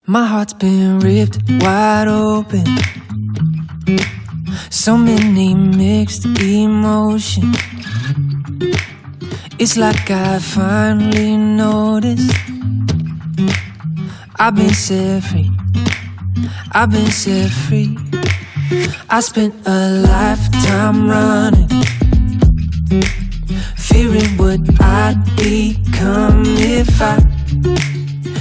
My heart's been ripped wide open. So many mixed emotions. It's like I finally noticed I've been set free. I've been set free. I spent a lifetime running, fearing what I'd become if I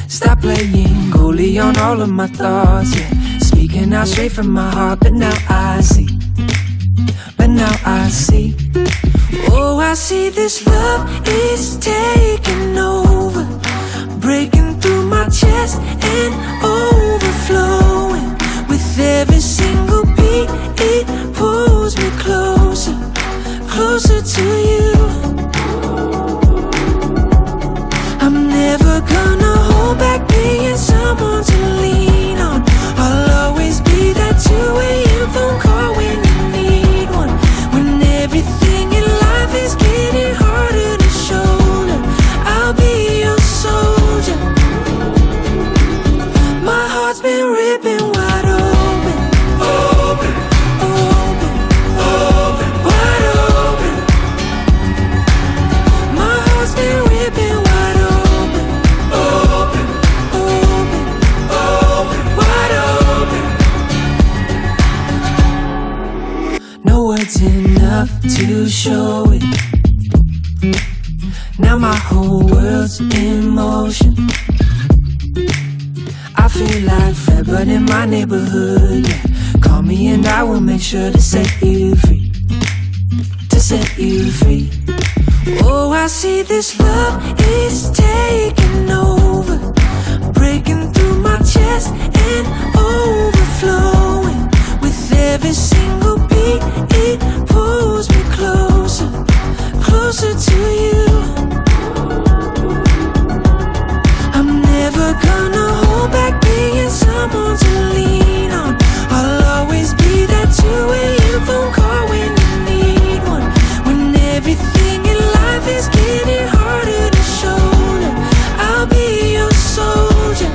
stop playing goalie on all of my thoughts, yeah. Speaking out straight from my heart, but now I see. Oh, I see this love is taking over, breaking through my chest and overflowing. With every single beat, it pulls me closer, closer to you. I'm never gonna hold back being someone to lean on. I'll always be that two-way phone call when you need one. When everything in life is getting harder to shoulder, I'll be your soldier. My heart's been ripping wide open, open, open, open, wide open. My heart's been ripping wide open, open, open, open, wide open. No words enough to show it. Now my whole world's in motion. I feel like Fred, but in my neighborhood, yeah. Call me and I will make sure to set you free, to set you free. Oh, I see this love is taking over, breaking through my chest and overflowing. With every single beat, it pulls me closer, closer to you. I'm never gonna hold back being someone to lean on. I'll always be that two-way phone call when you need one. When everything in life is getting harder to shoulder, I'll be your soldier.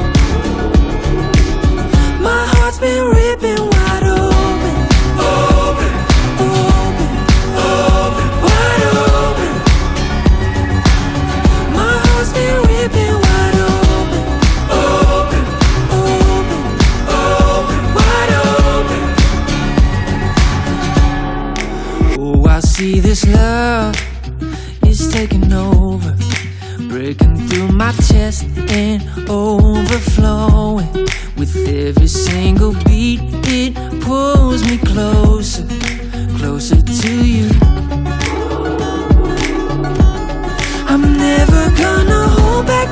My heart's been ripping wide open, open, open, open, wide open. My heart's been ripping wide open, open, open, open, wide open. Oh, I see this love is taking over, breaking through my chest and overflowing. With every single beat, it pulls me closer, closer to you. I'm never gonna hold back